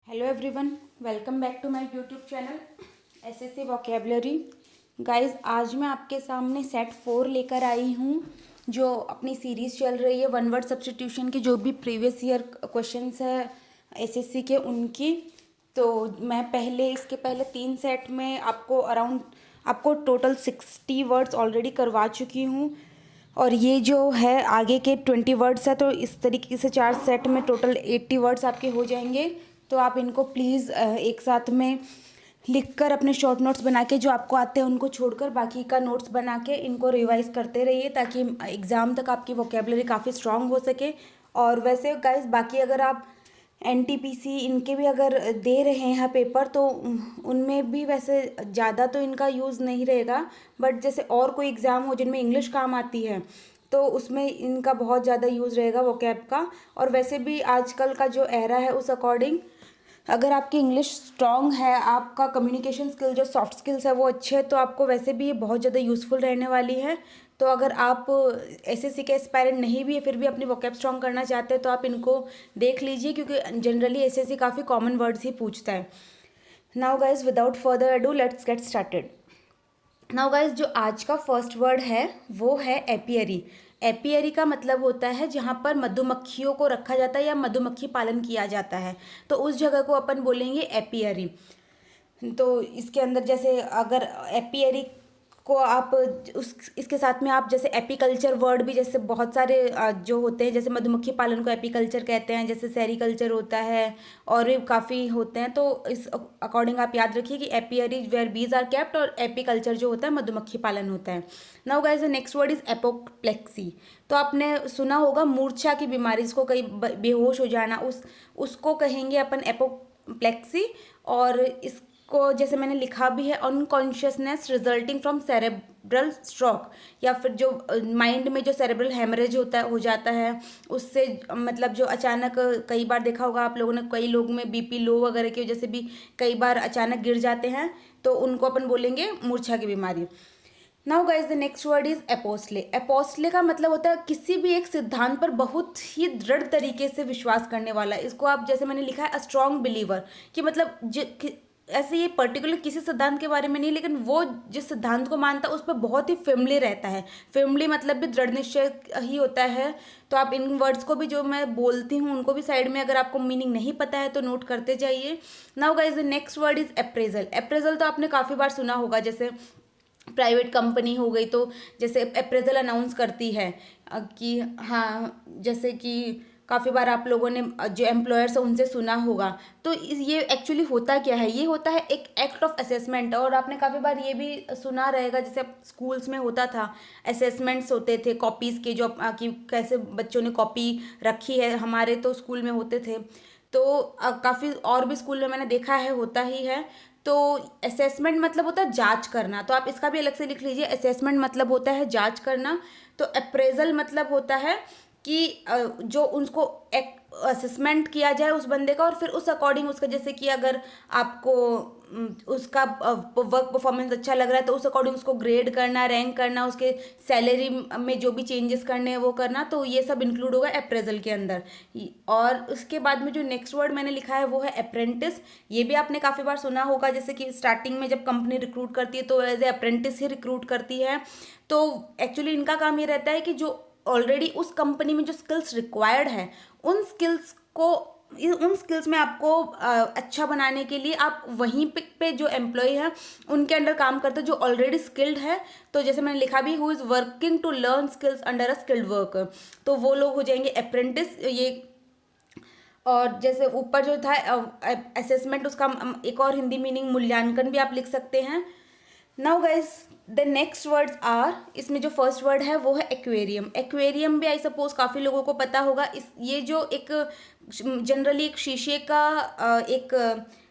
Hello everyone, welcome back to my YouTube channel SSC vocabulary. Guys, आज मैं आपके सामने सेट 4 लेकर आई हूँ, जो अपनी सीरीज़ चल रही है वन वर्ड सब्स्टिट्यूशन की। जो भी प्रीवियस ईयर क्वेश्चंस है एसएससी के, उनकी तो मैं इसके पहले 3 सेट में आपको टोटल 60 वर्ड्स ऑलरेडी करवा चुकी हूँ। और ये जो है आगे के 20 वर्ड्स है, तो इस तरीके से 4 सेट में टोटल 80 वर्ड्स आपके हो जाएंगे। तो आप इनको प्लीज़ एक साथ में लिखकर अपने शॉर्ट नोट्स बना के, जो आपको आते हैं उनको छोड़कर बाकी का नोट्स बना के इनको रिवाइज करते रहिए, ताकि एग्ज़ाम तक आपकी वोकेबलरी काफ़ी स्ट्रांग हो सके। और वैसे गाइस, बाकी अगर आप एनटीपीसी इनके भी अगर दे रहे हैं पेपर, तो उनमें भी वैसे ज़्यादा तो इनका यूज़ नहीं रहेगा। बट जैसे और कोई एग्ज़ाम हो जिनमें इंग्लिश काम आती है, तो उसमें इनका बहुत ज़्यादा यूज़ रहेगा वोकैब का। और वैसे भी आजकल का जो एरा है, उस अकॉर्डिंग अगर आपकी इंग्लिश स्ट्रांग है, आपका कम्युनिकेशन स्किल जो सॉफ्ट स्किल्स है वो अच्छे है, तो आपको वैसे भी ये बहुत ज़्यादा यूज़फुल रहने वाली है। तो अगर आप एसएससी के एस्पायरेंट नहीं भी है, फिर भी अपनी वोकैब स्ट्रांग करना चाहते हैं, तो आप इनको देख लीजिए, क्योंकि जनरली एसएससी काफ़ी कॉमन वर्ड्स ही पूछता है। Now guys, without further ado, let's get started. Now guys, जो आज का फर्स्ट वर्ड है वो है एपियरी। एपियरी का मतलब होता है जहाँ पर मधुमक्खियों को रखा जाता है या मधुमक्खी पालन किया जाता है, तो उस जगह को अपन बोलेंगे एपियरी। तो इसके अंदर जैसे अगर एपियरी को आप इसके साथ में आप जैसे एपीकल्चर वर्ड भी, जैसे बहुत सारे जो होते हैं, जैसे मधुमक्खी पालन को एपीकल्चर कहते हैं, जैसे सेरीकल्चर होता है और भी काफ़ी होते हैं। तो इस अकॉर्डिंग आप याद रखिए कि apiary where bees are kept, और एपीकल्चर जो होता है मधुमक्खी पालन होता है। Now guys, the next word is apoplexy. तो आपने सुना होगा मूर्छा की बीमारी, जिसको कई बेहोश हो जाना, उसको कहेंगे अपन एपोप्लेक्सी। और इसको जैसे मैंने लिखा भी है, unconsciousness resulting from cerebral stroke, या फिर जो माइंड में जो सेरेब्रल हेमरेज हो जाता है, उससे मतलब जो अचानक, कई बार देखा होगा आप लोगों ने, कई लोग में बीपी लो वगैरह की वजह से भी कई बार अचानक गिर जाते हैं, तो उनको अपन बोलेंगे मूर्छा की बीमारी। Now guys, the next word is apostle. Apostle का मतलब होता है किसी भी एक सिद्धांत पर बहुत ही दृढ़ तरीके से विश्वास करने वाला। इसको आप जैसे मैंने लिखा है अ स्ट्रॉन्ग बिलीवर, कि मतलब ऐसे ये पर्टिकुलर किसी सिद्धांत के बारे में नहीं, लेकिन वो जिस सिद्धांत को मानता है उस पर बहुत ही फिमली रहता है। फिमली मतलब भी दृढ़ निश्चय ही होता है। तो आप इन वर्ड्स को भी, जो मैं बोलती हूँ उनको भी साइड में, अगर आपको मीनिंग नहीं पता है तो नोट करते जाइए। Now guys, the next word is appraisal. Appraisal तो आपने काफ़ी बार सुना होगा, जैसे प्राइवेट कंपनी हो गई तो जैसे अप्रेजल अनाउंस करती है कि हाँ, जैसे कि काफ़ी बार आप लोगों ने जो एम्प्लॉयर्स है उनसे सुना होगा। तो ये एक्चुअली होता क्या है, ये होता है एक एक्ट ऑफ असेसमेंट। और आपने काफ़ी बार ये भी सुना रहेगा, जैसे स्कूल्स में होता था, असेसमेंट्स होते थे कॉपीज़ के, जो कि कैसे बच्चों ने कॉपी रखी है, हमारे तो स्कूल में होते थे। तो काफ़ी और भी स्कूल में मैंने देखा है होता ही है। तो असेसमेंट मतलब होता है जांच करना, तो आप इसका भी अलग से लिख लीजिए, असेसमेंट मतलब होता है जांच करना। तो अप्रेजल मतलब होता है कि जो उसको एक असेसमेंट किया जाए उस बंदे का, और फिर उस अकॉर्डिंग उसका, जैसे कि अगर आपको उसका वर्क परफॉर्मेंस अच्छा लग रहा है तो उस अकॉर्डिंग उसको ग्रेड करना, रैंक करना, उसके सैलरी में जो भी चेंजेस करने हैं वो करना, तो ये सब इंक्लूड होगा अप्रेजल के अंदर। और उसके बाद में जो नेक्स्ट वर्ड मैंने लिखा है वो है अप्रेंटिस। ये भी आपने काफ़ी बार सुना होगा, जैसे कि स्टार्टिंग में जब कंपनी रिक्रूट करती है तो एज ए अप्रेंटिस ही रिक्रूट करती है। तो एक्चुअली इनका काम ये रहता है कि जो ऑलरेडी उस कंपनी में जो स्किल्स रिक्वायर्ड है, उन स्किल्स को, उन स्किल्स में आपको अच्छा बनाने के लिए आप वहीं पे जो एम्प्लॉय है उनके अंडर काम करते हैं जो ऑलरेडी स्किल्ड है। तो जैसे मैंने लिखा भी, who is working to learn skills under a skilled worker, तो वो लोग हो जाएंगे अप्रेंटिस। ये और जैसे ऊपर जो था असेसमेंट, उसका एक और हिंदी मीनिंग मूल्यांकन भी आप लिख सकते हैं। Now guys, the next words are, इसमें जो फर्स्ट वर्ड है वो है एक्वेरियम। एक्वेरियम भी आई सपोज काफ़ी लोगों को पता होगा। ये जो एक जनरली एक शीशे का एक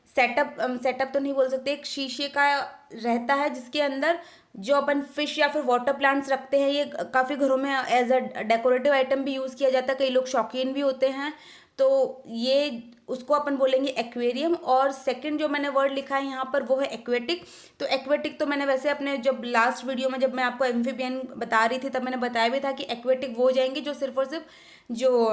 सेटअप तो नहीं बोल सकते, एक शीशे का रहता है जिसके अंदर जो अपन फिश या फिर वाटर प्लांट्स रखते हैं। ये काफ़ी घरों में एज अ डेकोरेटिव आइटम भी यूज़ किया जाता है, कई लोग शौकीन भी होते हैं। तो ये उसको अपन बोलेंगे एक्वेरियम। और सेकंड जो मैंने वर्ड लिखा है यहाँ पर वो है एक्वेटिक। तो एक्वेटिक तो मैंने वैसे अपने जब लास्ट वीडियो में जब मैं आपको एम्फीबियन बता रही थी तब मैंने बताया भी था कि एक्वेटिक वो हो जाएंगे जो सिर्फ और सिर्फ जो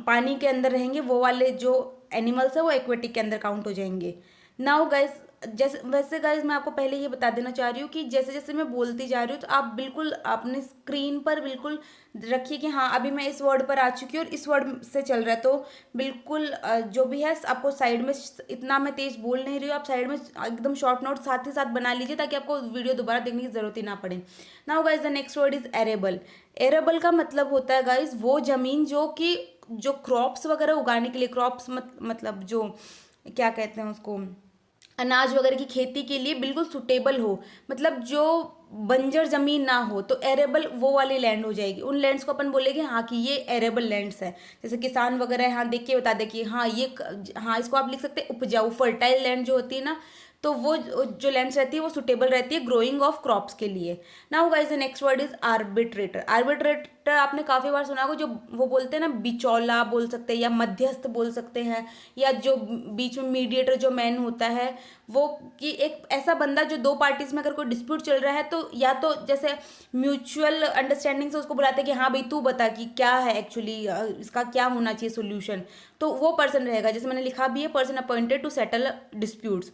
पानी के अंदर रहेंगे, वो वाले जो एनिमल्स है वो एक्वेटिक के अंदर काउंट हो जाएंगे। नाउ गाइस, जैसे वैसे गाइज मैं आपको पहले ये बता देना चाह रही हूँ कि जैसे जैसे मैं बोलती जा रही हूँ तो आप बिल्कुल अपने स्क्रीन पर बिल्कुल रखिए कि हाँ अभी मैं इस वर्ड पर आ चुकी हूँ और इस वर्ड से चल रहा है। तो बिल्कुल जो भी है आपको साइड में, इतना मैं तेज बोल नहीं रही हूँ, आप साइड में एकदम शॉर्ट नोट साथ ही साथ बना लीजिए ताकि आपको वीडियो दोबारा देखने की जरूरत ही ना पड़े। Now guys the next word is arable. Arable का मतलब होता है गाइज वो जमीन जो कि जो क्रॉप्स वगैरह उगाने के लिए, क्रॉप्स मतलब जो क्या कहते हैं उसको, अनाज वगैरह की खेती के लिए बिल्कुल सुटेबल हो, मतलब जो बंजर जमीन ना हो, तो एरेबल वो वाली लैंड हो जाएगी। उन लैंड्स को अपन बोलेंगे हाँ कि ये एरेबल लैंड्स है। जैसे किसान वगैरह यहाँ देख के बता दे कि हाँ ये, हाँ इसको आप लिख सकते हैं उपजाऊ, फर्टाइल लैंड जो होती है ना, तो वो जो लैंड्स रहती है वो सुटेबल रहती है ग्रोइंग ऑफ क्रॉप्स के लिए। Now guys the next word is arbitrator. Arbitrator आपने काफी बार सुना होगा, जो वो बोलते हैं ना बिचौला बोल सकते हैं या मध्यस्थ बोल सकते हैं, या जो बीच में मीडिएटर जो मैन होता है वो, कि एक ऐसा बंदा जो दो पार्टीज में अगर कोई डिस्प्यूट चल रहा है तो या तो जैसे म्यूचुअल अंडरस्टैंडिंग से उसको बुलाते हैं कि हाँ भाई तू बता कि क्या है एक्चुअली इसका क्या होना चाहिए सोल्यूशन, तो वो पर्सन रहेगा। जैसे मैंने लिखा भी है person appointed to settle disputes,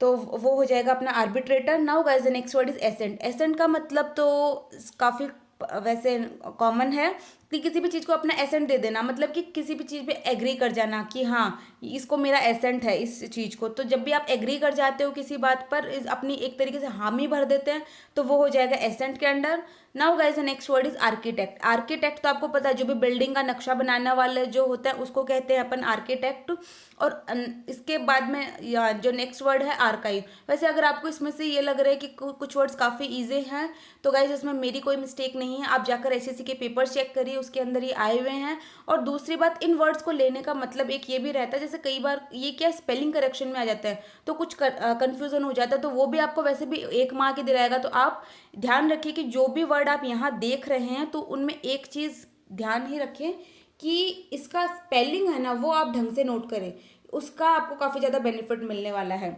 तो वो हो जाएगा अपना arbitrator. Now guys the next word is ascent. Ascent का मतलब तो काफ़ी वैसे कॉमन है कि किसी भी चीज़ को अपना एसेंट दे देना, मतलब कि किसी भी चीज़ पे एग्री कर जाना कि हाँ इसको मेरा एसेंट है इस चीज़ को। तो जब भी आप एग्री कर जाते हो किसी बात पर, अपनी एक तरीके से हामी भर देते हैं, तो वो हो जाएगा एसेंट के under. Now guys the next word is architect. Architect तो आपको पता है जो भी बिल्डिंग का नक्शा बनाने वाले जो होता है उसको कहते हैं अपन आर्किटेक्ट। और इसके बाद में जो नेक्स्ट वर्ड है आर्काइव। वैसे अगर आपको इसमें से ये लग रहा है कि कुछ वर्ड्स काफ़ी ईजी हैं तो गाइज इसमें मेरी कोई मिस्टेक नहीं है, आप जाकर एसएससी के पेपर चेक करिए, उसके अंदर ये आए हुए हैं। और दूसरी बात, इन वर्ड्स को लेने का मतलब एक ये भी रहता है, जैसे कई बार ये क्या स्पेलिंग करेक्शन में आ जाता है तो कुछ कन्फ्यूजन हो जाता है, तो वो भी आपको वैसे भी 1 मार्क ही दिलाएगा। तो आप ध्यान रखिए कि जो भी वर्ड आप यहाँ देख रहे हैं तो उनमें एक चीज़ ध्यान ही रखें कि इसका स्पेलिंग है ना वो आप ढंग से नोट करें, उसका आपको काफ़ी ज़्यादा बेनिफिट मिलने वाला है।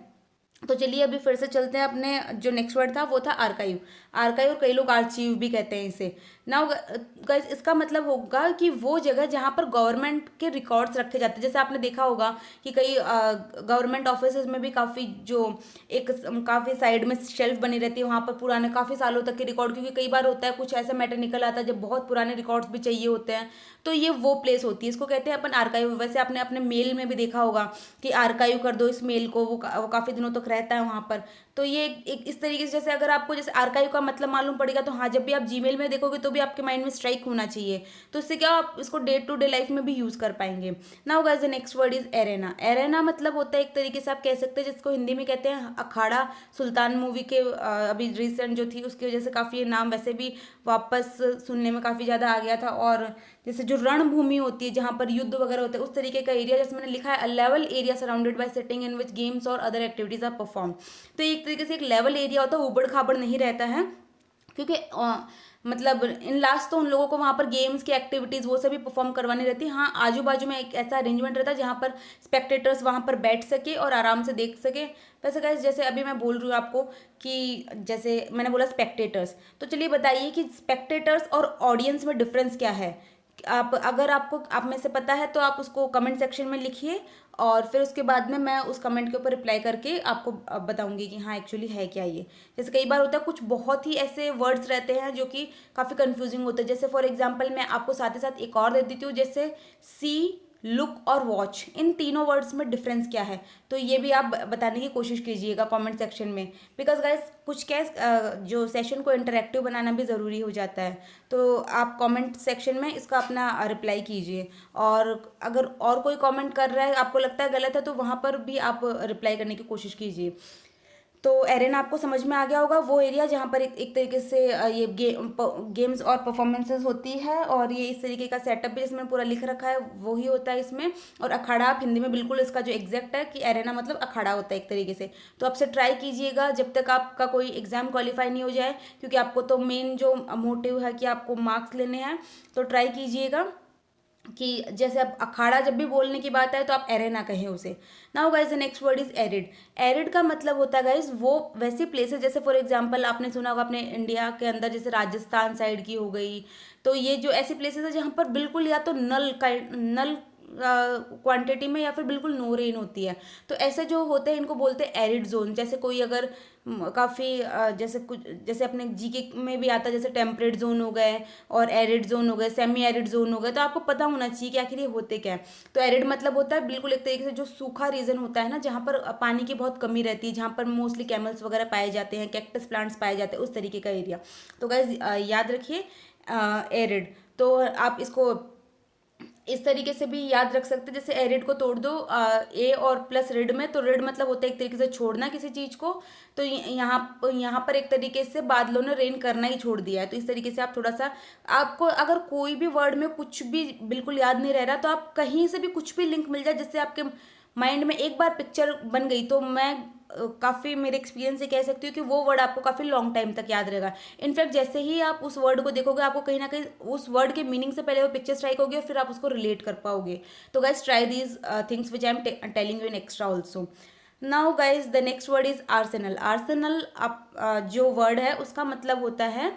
तो चलिए अभी फिर से चलते हैं, अपने जो नेक्स्ट वर्ड था वो था आर्काइव। आर्काइव, और कई लोग आर्चीव भी कहते हैं इसे। नाउ गाइस इसका मतलब होगा कि वो जगह जहाँ पर गवर्नमेंट के रिकॉर्ड्स रखे जाते हैं। जैसे आपने देखा होगा कि कई गवर्नमेंट ऑफिस में भी काफ़ी जो एक काफ़ी साइड में शेल्फ बनी रहती है, वहाँ पर पुराने काफ़ी सालों तक के रिकॉर्ड, क्योंकि कई बार होता है कुछ ऐसा मैटर निकल आता है जब बहुत पुराने रिकॉर्ड्स भी चाहिए होते हैं, तो ये वो प्लेस होती है, इसको कहते हैं अपन आर्काइव। वैसे आपने अपने मेल में भी देखा होगा कि आर्काइव कर दो इस मेल को, वो काफ़ी दिनों तक रहता है वहाँ पर। तो ये एक इस तरीके से, जैसे अगर आपको जैसे आर्काइव का मतलब मालूम पड़ेगा तो हाँ जब भी आप जीमेल में देखोगे तो भी आपके माइंड में स्ट्राइक होना चाहिए, तो इससे क्या आप इसको डे टू डे लाइफ में भी यूज़ कर पाएंगे। Now guys the next word is arena. Arena मतलब होता है एक तरीके से आप कह सकते हैं जिसको हिंदी में कहते हैं अखाड़ा। सुल्तान मूवी के अभी रिसेंट जो थी उसकी वजह से काफ़ी नाम वैसे भी वापस सुनने में काफ़ी ज़्यादा आ गया था। और जैसे जो रणभूमि होती है जहाँ पर युद्ध वगैरह होते हैं उस तरीके का एरिया, जैसे मैंने लिखा है a level area surrounded by setting in which games और अदर एक्टिविटीज आर परफॉर्म। तो एक तरीके से एक लेवल एरिया होता है, उबड़ खाबड़ नहीं रहता है, क्योंकि मतलब इन लास्ट तो उन लोगों को वहाँ पर गेम्स की एक्टिविटीज़ वो सभी परफॉर्म करवानी रहती है। हाँ आजू बाजू में एक ऐसा अरेंजमेंट रहता है जहाँ पर स्पेक्टेटर्स वहाँ पर बैठ सके और आराम से देख सके। वैसे गाइस जैसे अभी मैं बोल रही हूँ आपको कि जैसे मैंने बोला स्पेक्टेटर्स, तो चलिए बताइए कि स्पेक्टेटर्स और ऑडियंस में डिफरेंस क्या है। आप अगर आपको आप में से पता है तो आप उसको कमेंट सेक्शन में लिखिए, और फिर उसके बाद में मैं उस कमेंट के ऊपर रिप्लाई करके आपको बताऊंगी कि हाँ एक्चुअली है क्या ये। जैसे कई बार होता है कुछ बहुत ही ऐसे वर्ड्स रहते हैं जो कि काफ़ी कंफ्यूजिंग होते हैं। जैसे फॉर एग्जांपल मैं आपको साथ ही साथ एक और दे देती हूँ, जैसे सी, लुक और वॉच, इन तीनों वर्ड्स में डिफरेंस क्या है, तो ये भी आप बताने की कोशिश कीजिएगा कमेंट सेक्शन में। बिकॉज गाइस कुछ क्या जो सेशन को इंटरेक्टिव बनाना भी ज़रूरी हो जाता है, तो आप कमेंट सेक्शन में इसका अपना रिप्लाई कीजिए। और अगर और कोई कमेंट कर रहा है आपको लगता है गलत है तो वहाँ पर भी आप रिप्लाई करने की कोशिश कीजिए। तो एरेना आपको समझ में आ गया होगा, वो एरिया जहाँ पर एक तरीके से ये गेम्स और परफॉर्मेंसेज होती है, और ये इस तरीके का सेटअप भी जिसमें पूरा लिख रखा है वो ही होता है इसमें। और अखाड़ा आप हिंदी में बिल्कुल इसका जो एग्जैक्ट है कि एरेना मतलब अखाड़ा होता है एक तरीके से। तो आपसे ट्राई कीजिएगा जब तक आपका कोई एग्जाम क्वालिफाई नहीं हो जाए, क्योंकि आपको तो मेन जो मोटिव है कि आपको मार्क्स लेने हैं, तो ट्राई कीजिएगा। कि जैसे अब अखाड़ा जब भी बोलने की बात आए तो आप एरे ना कहें उसे। Now guys the next word is arid. Arid का मतलब होता है गाइज वो वैसी प्लेसेस, जैसे फॉर एग्जांपल आपने सुना होगा अपने इंडिया के अंदर जैसे राजस्थान साइड की हो गई, तो ये जो ऐसी प्लेसेस है जहाँ पर बिल्कुल या तो नल क्वांटिटी में या फिर बिल्कुल नो रेन होती है, तो ऐसे जो होते हैं इनको बोलते हैं एरिड जोन। जैसे कोई अगर काफ़ी जैसे कुछ जैसे अपने जीके में भी आता है जैसे टेम्परेट जोन हो गए और एरिड जोन हो गए, सेमी एरिड जोन हो गए, तो आपको पता होना चाहिए कि आखिर ये होते क्या है। तो एरिड मतलब होता है बिल्कुल एक तरीके से जो सूखा रीजन होता है ना, जहाँ पर पानी की बहुत कमी रहती है, जहाँ पर मोस्टली कैमल्स वगैरह पाए जाते हैं, कैक्टस प्लांट्स पाए जाते हैं, उस तरीके का एरिया। तो गाइज याद रखिए एरिड। तो आप इसको इस तरीके से भी याद रख सकते हैं, जैसे एरिड को तोड़ दो ए और प्लस रिड में, तो रिड मतलब होता है एक तरीके से छोड़ना किसी चीज को। तो यहाँ पर एक तरीके से बादलों ने रेन करना ही छोड़ दिया है। तो इस तरीके से आप थोड़ा सा, आपको अगर कोई भी वर्ड में कुछ भी बिल्कुल याद नहीं रह रहा तो आप कहीं से भी कुछ भी लिंक मिल जाए जिससे आपके माइंड में एक बार पिक्चर बन गई, तो मैं काफ़ी मेरे एक्सपीरियंस से कह सकती हूँ कि वो वर्ड आपको काफ़ी लॉन्ग टाइम तक याद रहेगा। इनफैक्ट जैसे ही आप उस वर्ड को देखोगे आपको कहीं ना कहीं उस वर्ड के मीनिंग से पहले वो पिक्चर स्ट्राइक होगी और फिर आप उसको रिलेट कर पाओगे। तो guys try these things which I am telling you in extra also. Now guys the next word is Arsenal. Arsenal आप जो वर्ड है उसका मतलब होता है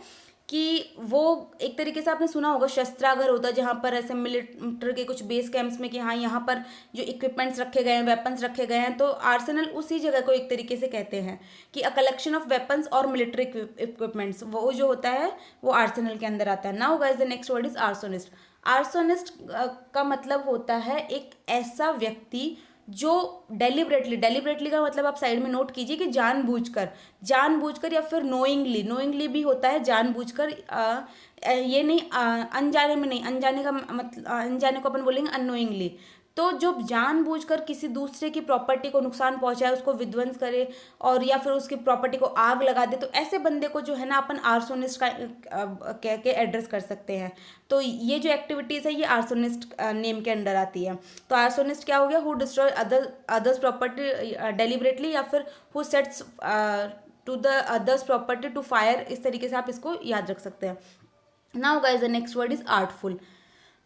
कि वो एक तरीके से आपने सुना होगा शस्त्रागार होता है, जहाँ पर ऐसे मिलिट्री के कुछ बेस कैंप्स में कि हाँ यहाँ पर जो इक्विपमेंट्स रखे गए हैं, वेपन्स रखे गए हैं, तो आर्सेनल उसी जगह को एक तरीके से कहते हैं कि अ कलेक्शन ऑफ वेपन्स और मिलिट्री इक्विपमेंट्स, वो जो होता है वो आर्सेनल के अंदर आता है। Now guys the next word is arsonist. Arsonist का मतलब होता है एक ऐसा व्यक्ति जो डेलिबरेटली, डेलिबरेटली का मतलब आप साइड में नोट कीजिए कि जानबूझकर, जानबूझकर या फिर नोइंगली, नोइंगली भी होता है जानबूझकर, ये नहीं अनजाने में नहीं, अनजाने का मतलब अनजाने को अपन बोलेंगे अननोइंगली। तो जो जानबूझकर किसी दूसरे की प्रॉपर्टी को नुकसान पहुंचाए, उसको विध्वंस करे और या फिर उसकी प्रॉपर्टी को आग लगा दे, तो ऐसे बंदे को जो है ना अपन आर्सोनिस्ट का कह के एड्रेस कर सकते हैं। तो ये जो एक्टिविटीज़ है ये आर्सोनिस्ट नेम के अंडर आती है। तो आर्सोनिस्ट क्या हो गया, who destroy others property deliberately या फिर who sets to the others property to fire, इस तरीके से आप इसको याद रख सकते हैं। Now guys the next word is artful.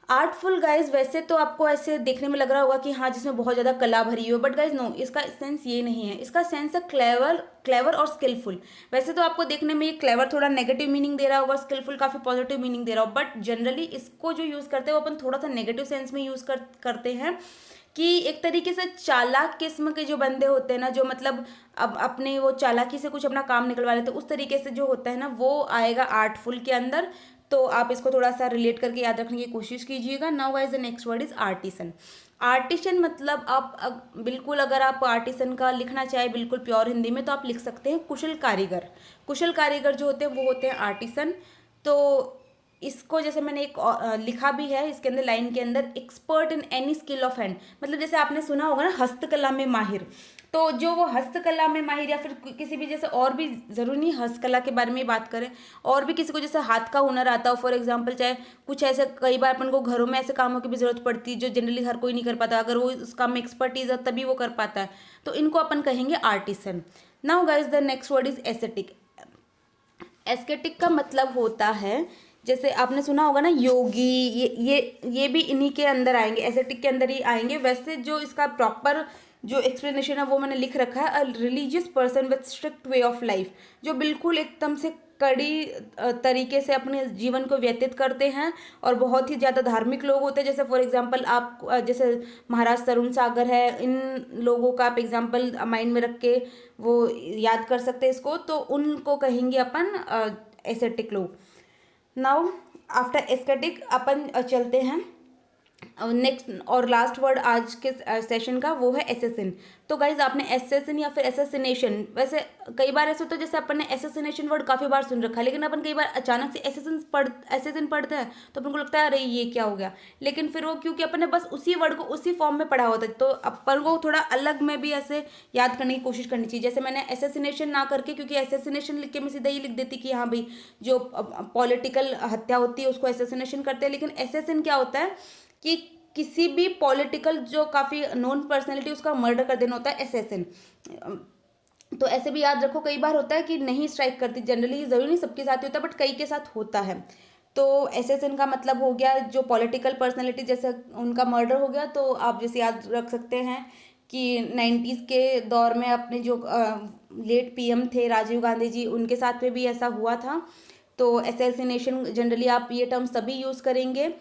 Artful guys वैसे तो आपको ऐसे देखने में लग रहा होगा कि हाँ जिसमें बहुत ज़्यादा कला भरी हो, बट गाइज नो, इसका सेंस ये नहीं है। इसका सेंस है क्लेवर, क्लेवर और स्किलफुल। वैसे तो आपको देखने में ये क्लेवर थोड़ा नेगेटिव मीनिंग दे रहा होगा, स्किलफुल काफ़ी पॉजिटिव मीनिंग दे रहा हो, बट जनरली इसको जो यूज़ करते हैं वो अपन थोड़ा सा नेगेटिव सेंस में यूज़ करते हैं कि एक तरीके से चालाक किस्म के जो बंदे होते हैं ना, जो मतलब अब अपने वो चालाकी से कुछ अपना काम निकलवा लेते हैं, उस तरीके से जो होता है ना वो आएगा आर्टफुल के अंदर। तो आप इसको थोड़ा सा रिलेट करके याद रखने की कोशिश कीजिएगा। Now guys the next word is artisan. Artisan मतलब आप बिल्कुल अगर आप आर्टिसन का लिखना चाहे बिल्कुल प्योर हिंदी में तो आप लिख सकते हैं कुशल कारीगर। कुशल कारीगर जो होते हैं वो होते हैं आर्टिसन। तो इसको जैसे मैंने एक लिखा भी है इसके अंदर लाइन के अंदर, expert in any skill of hand, मतलब जैसे आपने सुना होगा ना हस्तकला में माहिर। तो जो वो हस्तकला में माहिर या फिर किसी भी जैसे, और भी ज़रूरी नहीं हस्तकला के बारे में बात करें, और भी किसी को जैसे हाथ का हुनर आता हो, फॉर एग्जांपल चाहे कुछ ऐसे, कई बार अपन को घरों में ऐसे कामों की भी ज़रूरत पड़ती है जो जनरली हर कोई नहीं कर पाता, अगर वो उस काम में एक्सपर्टीज है तभी वो कर पाता है, तो इनको अपन कहेंगे artisan. Now guys the next word is aesthetic. Aesthetic का मतलब होता है, जैसे आपने सुना होगा ना योगी, ये भी इन्हीं के अंदर आएंगे, एस्थेटिक के अंदर ही आएंगे। वैसे जो इसका प्रॉपर जो एक्सप्लेनेशन है वो मैंने लिख रखा है, a religious person with strict way of life, जो बिल्कुल एकदम से कड़ी तरीके से अपने जीवन को व्यतीत करते हैं और बहुत ही ज़्यादा धार्मिक लोग होते हैं। जैसे फॉर एग्जांपल आप जैसे महाराज तरुण सागर है, इन लोगों का आप एग्जांपल माइंड में रख के वो याद कर सकते हैं इसको, तो उनको कहेंगे अपन एस्थेटिक लोग। नाउ आफ्टर एस्थेटिक अपन चलते हैं नेक्स्ट और लास्ट वर्ड आज के सेशन का, वो है एसेसिन। तो गाइज आपने एसेसिन या फिर एसेसिनेशन, वैसे कई बार ऐसा होता है जैसे अपन ने एसेसिनेशन वर्ड काफ़ी बार सुन रखा है, लेकिन अपन कई बार अचानक से एसेसिन पढ़ते हैं तो अपन को लगता है अरे ये क्या हो गया, लेकिन फिर वो क्योंकि अपन ने बस उसी वर्ड को उसी फॉर्म में पढ़ा होता है तो अपन को थोड़ा अलग में भी ऐसे याद करने की कोशिश करनी चाहिए। जैसे मैंने एसेसिनेशन ना करके, क्योंकि एसेसिनेशन लिख के मैं सीधा ही लिख देती कि हाँ भाई जो पॉलिटिकल हत्या होती है उसको एसेसिनेशन करते हैं, लेकिन एसेसिन क्या होता है कि किसी भी पॉलिटिकल जो काफ़ी नोन पर्सनैलिटी उसका मर्डर कर देना होता है एसेसिन। तो ऐसे भी याद रखो, कई बार होता है कि नहीं स्ट्राइक करती, जनरली ज़रूरी नहीं सबके साथ ही होता है बट कई के साथ होता है। तो एसएसएन का मतलब हो गया जो पॉलिटिकल पर्सनैलिटी, जैसे उनका मर्डर हो गया तो आप जैसे याद रख सकते हैं कि 90s के दौर में अपने जो लेट पीएम थे राजीव गांधी जी, उनके साथ में भी ऐसा हुआ था। तो एसेसिनेशन जनरली आप ये टर्म सभी यूज़ करेंगे।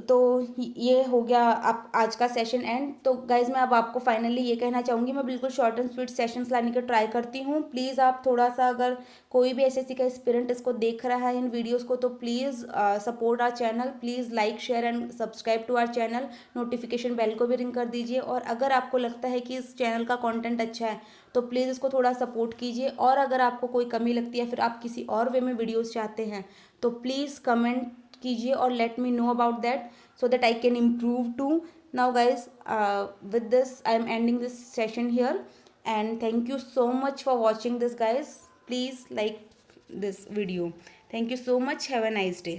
तो ये हो गया आप आज का सेशन एंड। तो गाइज मैं अब आपको फाइनली ये कहना चाहूँगी, मैं बिल्कुल शॉर्ट एंड स्वीट सेशंस लाने का ट्राई करती हूँ। प्लीज़ आप थोड़ा सा, अगर कोई भी एसएससी का एस्पिरेंट इसको देख रहा है इन वीडियोस को, तो please support our channel, please like share and subscribe to our channel, notification bell को भी रिंग कर दीजिए। और अगर आपको लगता है कि इस चैनल का कॉन्टेंट अच्छा है तो प्लीज़ इसको थोड़ा सपोर्ट कीजिए। और अगर आपको कोई कमी लगती है, फिर आप किसी और वे में वीडियोज़ चाहते हैं, तो प्लीज़ कमेंट कीजिए और let me know about that so that I can improve too. Now guys, with this I am ending this session here, and thank you so much for watching this guys. Please like this video. Thank you so much. Have a nice day.